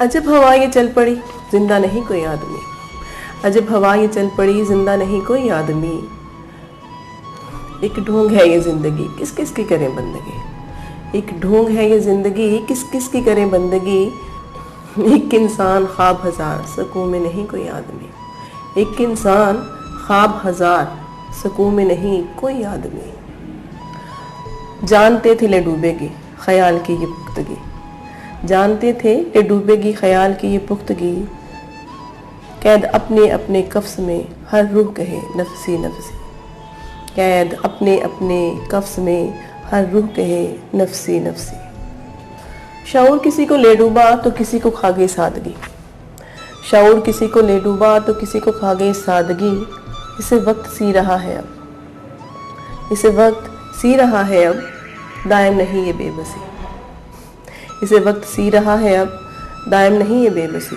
अजब हवा ये चल पड़ी, जिंदा नहीं कोई आदमी। अजब हवा ये चल पड़ी, जिंदा नहीं कोई आदमी। एक ढोंग है ये ज़िंदगी, किस किस की करें बंदगी। एक ढोंग है ये ज़िंदगी, किस किस की करें बंदगी। एक इंसान ख्वाब हज़ार, सुकून में नहीं कोई आदमी। एक इंसान ख्वाब हज़ार, सुकून में नहीं कोई आदमी। जानते थे ले डूबेगी ख्याल की ये पुख्तगी। जानते थे ले डूबेगी ख्याल की ये पुख्तगी। कैद अपने अपने कफ्स में हर रूह कहे नफसी नफसी। कैद अपने अपने कफ्स में हर रूह कहे नफसी नफसी। शऊर किसी को ले डूबा तो किसी को खा गई सादगी। शऊर किसी को ले डूबा तो किसी को खा गई सादगी। इसे वक्त सी रहा है अब, इसे वक्त सी रहा है अब, दायम नहीं ये बेबसी। इसे वक्त सी रहा है अब, दायम नहीं ये बेबसी।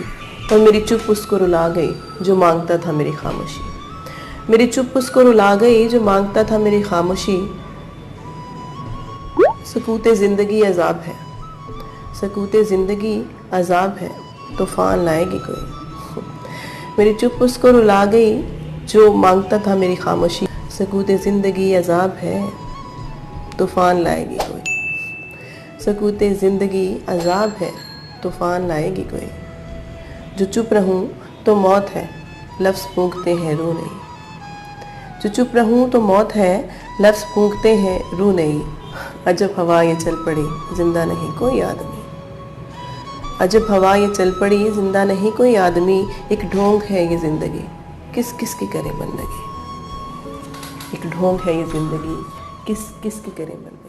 और मेरी चुप उसको रुला गई जो मांगता था मेरी खामोशी। मेरी चुप उसको रुला गई जो मांगता था मेरी खामोशी। सकूते ज़िंदगी अजाब है, सकूते ज़िंदगी अजाब है, तूफ़ान लाएगी कोई। मेरी चुप उसको रुला गई जो मांगता था मेरी खामोशी। सकूते ज़िंदगी अजाब है, तूफ़ान लाएगी कोई। सकूते ज़िंदगी अजाब है, तूफ़ान लाएगी कोई। जो चुप रहूं तो मौत है, लफ्ज़ फूंकते हैं रूह नहीं। जो चुप रहूं तो मौत है, लफ्ज़ फूंकते हैं रूह नहीं। अजब हवा ये चल पड़ी, जिंदा नहीं कोई आदमी। अजब हवा ये चल पड़ी, जिंदा नहीं कोई आदमी। एक ढोंग है ये ज़िंदगी, किस किस की करे बंदगी। एक ढोंग है ये ज़िंदगी, किस किस की करे बंदगी।